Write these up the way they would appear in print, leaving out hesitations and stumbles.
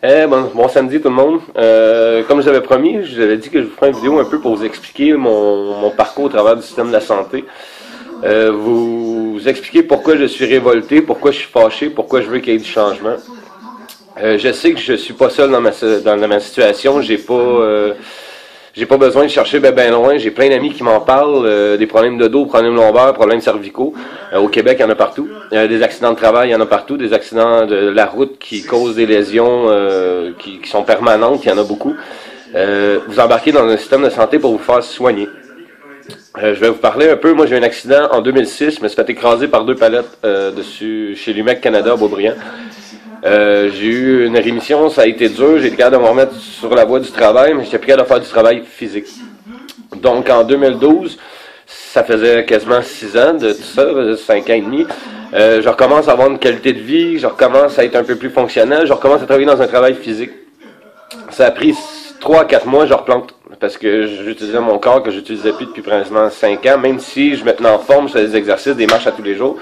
Bon samedi tout le monde. Comme je l'avais promis, je vous avais dit que je vous ferais une vidéo un peu pour vous expliquer mon parcours au travers du système de la santé. Vous expliquer pourquoi je suis révolté, pourquoi je suis fâché, pourquoi je veux qu'il y ait du changement. Je sais que je suis pas seul dans ma situation, j'ai pas besoin de chercher ben loin, j'ai plein d'amis qui m'en parlent, des problèmes de dos, problèmes lombaires, problèmes cervicaux. Au Québec, il y en a partout. Des accidents de travail, il y en a partout. Des accidents de la route qui causent des lésions qui sont permanentes, il y en a beaucoup. Vous embarquez dans un système de santé pour vous faire soigner. Je vais vous parler un peu. Moi, j'ai eu un accident en 2006. Je me suis fait écraser par 2 palettes dessus chez Lumec Canada à Beaubriand. J'ai eu une rémission, ça a été dur. J'ai été capable de me remettre sur la voie du travail, mais j'étais plus capable de faire du travail physique. Donc, en 2012, ça faisait quasiment 6 ans de tout ça, 5 ans et demi. Je recommence à avoir une qualité de vie, je recommence à être un peu plus fonctionnel, je recommence à travailler dans un travail physique. Ça a pris 3 à 4 mois, je replante. Parce que j'utilisais mon corps que j'utilisais plus depuis pratiquement 5 ans, même si je me tenais en forme, je faisais des exercices, des marches à tous les jours.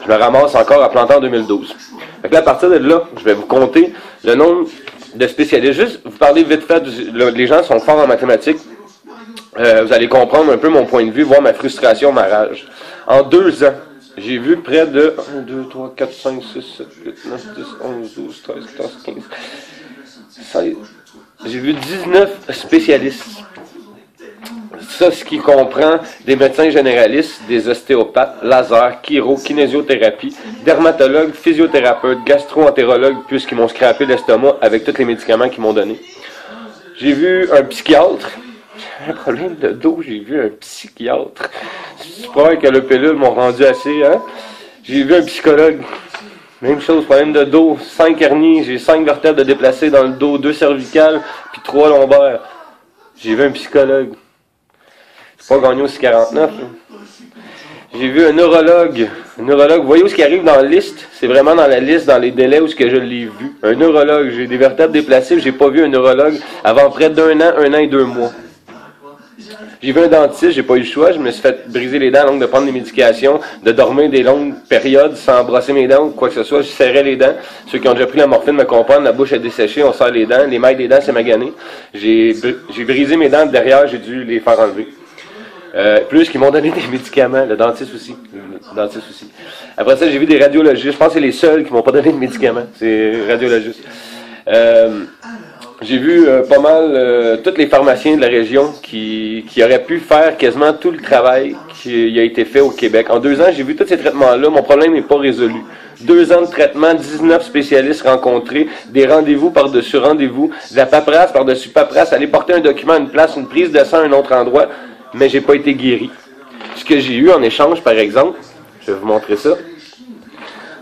Je me ramasse encore à planter en 2012. Fait que là, à partir de là, je vais vous compter le nombre de spécialistes. Juste vous parler vite fait, les gens sont forts en mathématiques. Vous allez comprendre un peu mon point de vue, voir ma frustration, ma rage. En 2 ans, j'ai vu près de 1, 2, 3, 4, 5, 6, 7, 8, 9, 10, 11, 12, 13, 14, 15, 16. J'ai vu 19 spécialistes. Ça, ce qui comprend des médecins généralistes, des ostéopathes, laser, chiro, kinésiothérapie, dermatologues, physiothérapeutes, gastro-entérologues, puisqu'ils m'ont scrappé l'estomac avec tous les médicaments qu'ils m'ont donnés. J'ai vu un psychiatre. J'ai un problème de dos, j'ai vu un psychiatre. Je crois que le pilule m'ont rendu assez, hein? J'ai vu un psychologue. Même chose, problème de dos, 5 hernies, j'ai 5 vertèbres de déplacées dans le dos, 2 cervicales, puis 3 lombaires. J'ai vu un psychologue. C'est pas gagné aussi 49. J'ai vu un neurologue. Un neurologue, vous voyez où ce qui arrive dans la liste? C'est vraiment dans la liste, dans les délais où ce que je l'ai vu. Un neurologue, j'ai des vertèbres déplacées, j'ai pas vu un neurologue avant près d'1 an et 2 mois. J'ai vu un dentiste, j'ai pas eu le choix, je me suis fait briser les dents, donc de prendre des médications, de dormir des longues périodes sans brosser mes dents ou quoi que ce soit, je serrais les dents. Ceux qui ont déjà pris la morphine me comprennent, la bouche est desséchée, on serre les dents, les mailles des dents c'est magané. J'ai brisé mes dents de derrière, j'ai dû les faire enlever. Plus qu'ils m'ont donné des médicaments, le dentiste aussi. Après ça, j'ai vu des radiologistes, je pense que c'est les seuls qui m'ont pas donné de médicaments, c'est radiologistes. J'ai vu pas mal tous les pharmaciens de la région qui auraient pu faire quasiment tout le travail qui a été fait au Québec. En 2 ans, j'ai vu tous ces traitements-là. Mon problème n'est pas résolu. 2 ans de traitement, 19 spécialistes rencontrés, des rendez-vous par-dessus rendez-vous, de la paperasse par-dessus paperasse, aller porter un document à une place, une prise de sang à un autre endroit, mais j'ai pas été guéri. Ce que j'ai eu en échange, par exemple, je vais vous montrer ça.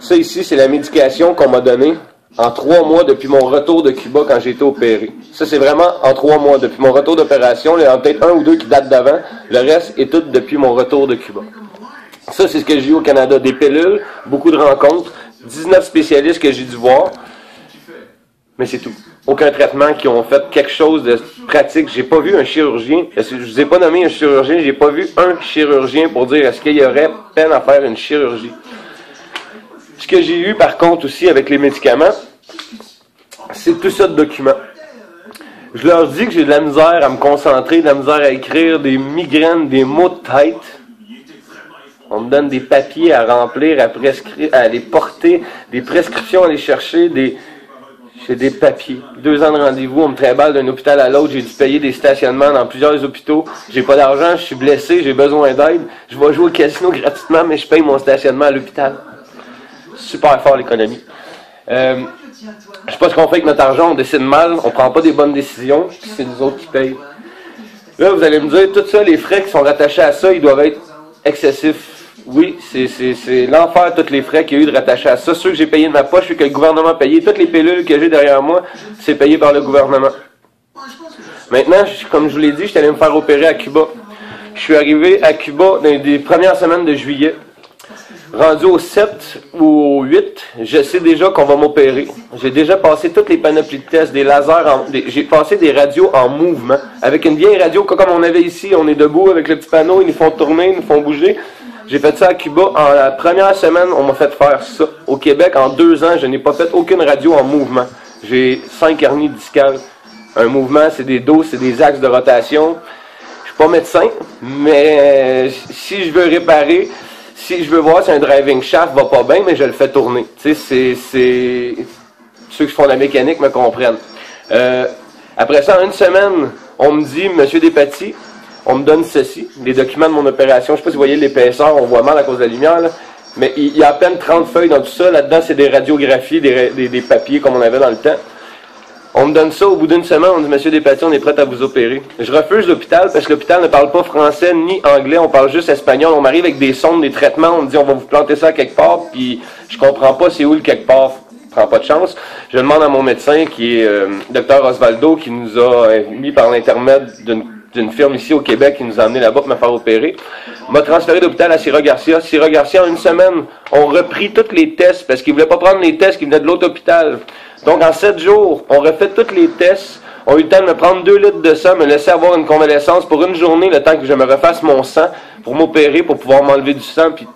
Ça ici, c'est la médication qu'on m'a donnée en 3 mois depuis mon retour de Cuba quand j'ai été opéré. Ça, c'est vraiment en 3 mois. Depuis mon retour d'opération, il y en a peut-être 1 ou 2 qui datent d'avant. Le reste est tout depuis mon retour de Cuba. Ça, c'est ce que j'ai eu au Canada. Des pilules, beaucoup de rencontres, 19 spécialistes que j'ai dû voir. Mais c'est tout. Aucun traitement qui ont fait quelque chose de pratique. J'ai pas vu un chirurgien. Je vous ai pas nommé un chirurgien. J'ai pas vu un chirurgien pour dire est-ce qu'il y aurait peine à faire une chirurgie. Ce que j'ai eu par contre aussi avec les médicaments, c'est tout ça de documents. Je leur dis que j'ai de la misère à me concentrer, de la misère à écrire, des migraines, des maux de tête. On me donne des papiers à remplir, à aller porter, des prescriptions à aller chercher, j'ai des papiers. 2 ans de rendez-vous, on me trimballe d'un hôpital à l'autre, j'ai dû payer des stationnements dans plusieurs hôpitaux. J'ai pas d'argent, je suis blessé, j'ai besoin d'aide. Je vais jouer au casino gratuitement, mais je paye mon stationnement à l'hôpital. Super fort l'économie. Je sais pas ce qu'on fait avec notre argent, on décide mal, on prend pas des bonnes décisions, c'est nous autres qui payent. Là, vous allez me dire, tout ça, les frais qui sont rattachés à ça, ils doivent être excessifs. Oui, c'est l'enfer, tous les frais qu'il y a eu de rattachés à ça. Ceux que j'ai payés de ma poche, ceux que le gouvernement a payé, toutes les pilules que j'ai derrière moi, c'est payé par le gouvernement. Maintenant, comme je vous l'ai dit, je suis allé me faire opérer à Cuba. Je suis arrivé à Cuba dans les premières semaines de juillet. Rendu au 7 ou au 8, je sais déjà qu'on va m'opérer. J'ai déjà passé toutes les panoplies de tests, des lasers, j'ai passé des radios en mouvement. Avec une vieille radio, comme on avait ici, on est debout avec le petit panneau, ils nous font tourner, ils nous font bouger. J'ai fait ça à Cuba. En la première semaine, on m'a fait faire ça. Au Québec, en 2 ans, je n'ai pas fait aucune radio en mouvement. J'ai 5 hernies discales. Un mouvement, c'est des dos, c'est des axes de rotation. Je suis pas médecin, mais si je veux réparer, si je veux voir si un driving shaft va pas bien, mais je le fais tourner. Tu sais, c'est ceux qui font la mécanique me comprennent. Après ça, en une semaine, on me dit, Monsieur Despatie, on me donne ceci, les documents de mon opération. Je sais pas si vous voyez l'épaisseur, on voit mal à cause de la lumière, là. Mais il y a à peine 30 feuilles dans tout ça. Là-dedans, c'est des radiographies, des papiers comme on avait dans le temps. On me donne ça, au bout d'une semaine, on dit, Monsieur Despatie, on est prêt à vous opérer. Je refuse l'hôpital parce que l'hôpital ne parle pas français ni anglais, on parle juste espagnol. On m'arrive avec des sondes, des traitements, on me dit, on va vous planter ça quelque part, puis je comprends pas c'est où le quelque part. Je prends pas de chance. Je demande à mon médecin, qui est Dr Osvaldo, qui nous a mis par l'intermède d'une firme ici au Québec, qui nous a amené là-bas pour me faire opérer, m'a transféré d'hôpital à Sierra Garcia. Sierra Garcia, en une semaine, ont repris tous les tests, parce qu'ils voulaient pas prendre les tests qui venaient de l'autre hôpital. Donc, en 7 jours, on refait tous les tests, ont eu le temps de me prendre 2 litres de sang, me laisser avoir une convalescence pour une journée, le temps que je me refasse mon sang, pour m'opérer, pour pouvoir m'enlever du sang, puis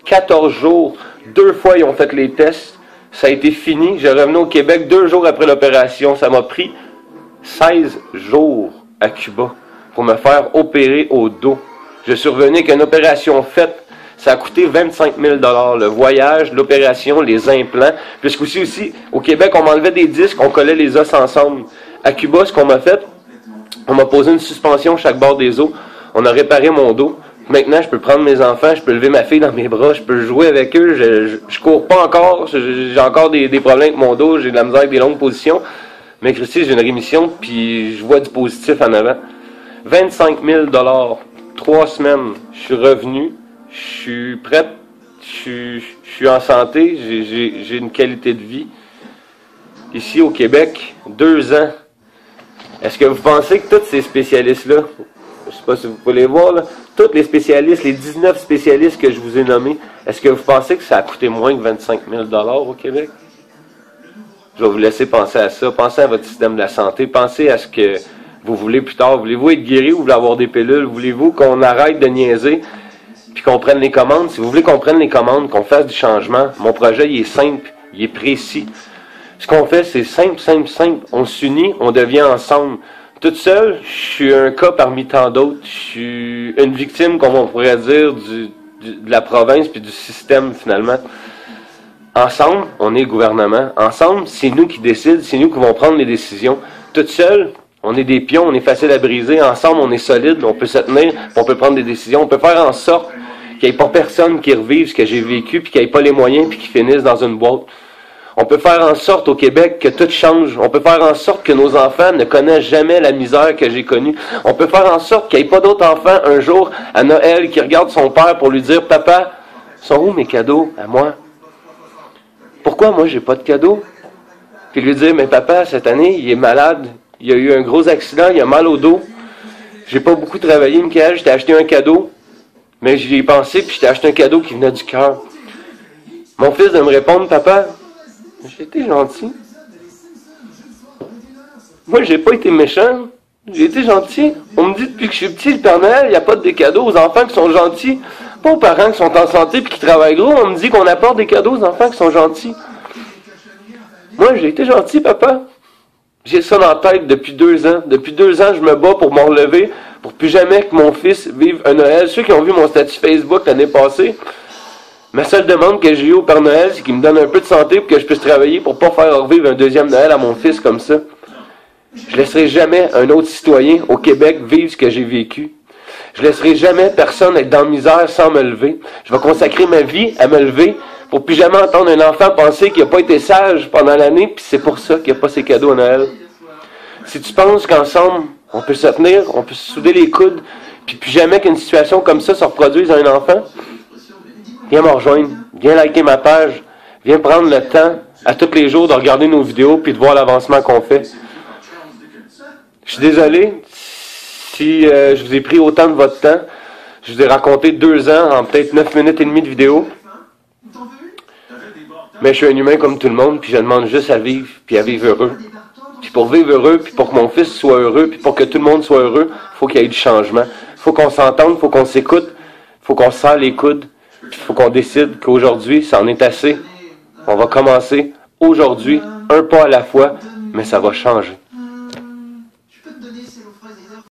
14 jours, 2 fois ils ont fait les tests, ça a été fini, j'ai revenu au Québec 2 jours après l'opération, ça m'a pris 16 jours à Cuba pour me faire opérer au dos. Je suis revenu avec une opération faite. Ça a coûté 25 000 $. Le voyage, l'opération, les implants. Puisqu'aussi, au Québec, on m'enlevait des disques, on collait les os ensemble. À Cuba, ce qu'on m'a fait, on m'a posé une suspension chaque bord des os. On a réparé mon dos. Maintenant, je peux prendre mes enfants, je peux lever ma fille dans mes bras, je peux jouer avec eux. Je cours pas encore, j'ai encore des problèmes avec mon dos, j'ai de la misère avec des longues positions. Mais Christy, j'ai une rémission, puis je vois du positif en avant. 25 000 $, 3 semaines, je suis revenu, je suis prêt, je suis en santé, j'ai une qualité de vie. Ici au Québec, 2 ans. Est-ce que vous pensez que tous ces spécialistes-là, je sais pas si vous pouvez les voir, là, tous les spécialistes, les 19 spécialistes que je vous ai nommés, est-ce que vous pensez que ça a coûté moins que 25 000 $ au Québec? Je vais vous laisser penser à ça. Pensez à votre système de la santé. Pensez à ce que vous voulez plus tard. Voulez-vous être guéri ou vous voulez avoir des pilules? Voulez-vous qu'on arrête de niaiser puis qu'on prenne les commandes? Si vous voulez qu'on prenne les commandes, qu'on fasse du changement, mon projet, il est simple, il est précis. Ce qu'on fait, c'est simple, simple, simple. On s'unit, on devient ensemble. Toute seule, je suis un cas parmi tant d'autres. Je suis une victime, comme on pourrait dire, de la province puis du système, finalement. Ensemble, on est le gouvernement. Ensemble, c'est nous qui décident, c'est nous qui vont prendre les décisions. Toute seule, on est des pions, on est facile à briser. Ensemble, on est solide, on peut se tenir, on peut prendre des décisions. On peut faire en sorte qu'il n'y ait pas personne qui revive ce que j'ai vécu, puis qu'il n'y ait pas les moyens, puis qui finissent dans une boîte. On peut faire en sorte au Québec que tout change. On peut faire en sorte que nos enfants ne connaissent jamais la misère que j'ai connue. On peut faire en sorte qu'il n'y ait pas d'autres enfants un jour à Noël qui regardent son père pour lui dire « Papa, sont où mes cadeaux à moi? Pourquoi moi j'ai pas de cadeaux? » Puis lui dire « Mais papa, cette année, il est malade. Il a eu un gros accident, il a mal au dos. J'ai pas beaucoup travaillé, Michael, je t'ai acheté un cadeau. Mais j'y ai pensé, puis je t'ai acheté un cadeau qui venait du cœur. » Mon fils de me répondre « Papa, j'ai été gentil. Moi, j'ai pas été méchant. J'ai été gentil. On me dit depuis que je suis petit, le Père Noël, il n'y a pas de cadeaux aux enfants qui sont gentils. Pas aux parents qui sont en santé et qui travaillent gros. On me dit qu'on apporte des cadeaux aux enfants qui sont gentils. Moi, j'ai été gentil, papa. J'ai ça dans la tête depuis 2 ans. Depuis 2 ans, je me bats pour m'en relever, pour plus jamais que mon fils vive un Noël. Ceux qui ont vu mon statut Facebook l'année passée, ma seule demande que j'ai eue au Père Noël, c'est qu'il me donne un peu de santé pour que je puisse travailler pour pas faire revivre un deuxième Noël à mon fils comme ça. Je laisserai jamais un autre citoyen au Québec vivre ce que j'ai vécu. Je laisserai jamais personne être dans la misère sans me lever. Je vais consacrer ma vie à me lever pour plus jamais entendre un enfant penser qu'il n'a pas été sage pendant l'année, puis c'est pour ça qu'il n'a pas ses cadeaux à Noël. Si tu penses qu'ensemble, on peut se tenir, on peut se souder les coudes, puis plus jamais qu'une situation comme ça se reproduise à un enfant, viens me rejoindre, viens liker ma page, viens prendre le temps à tous les jours de regarder nos vidéos puis de voir l'avancement qu'on fait. Je suis désolé si je vous ai pris autant de votre temps. Je vous ai raconté 2 ans en peut-être 9 minutes et demie de vidéo. Mais je suis un humain comme tout le monde, puis je demande juste à vivre, puis à vivre heureux. Puis pour vivre heureux, puis pour que mon fils soit heureux, puis pour que tout le monde soit heureux, il faut qu'il y ait du changement. Il faut qu'on s'entende, il faut qu'on s'écoute, il faut qu'on se serre les coudes. Il faut qu'on décide qu'aujourd'hui, ça en est assez. On va commencer aujourd'hui, un pas à la fois, mais ça va changer.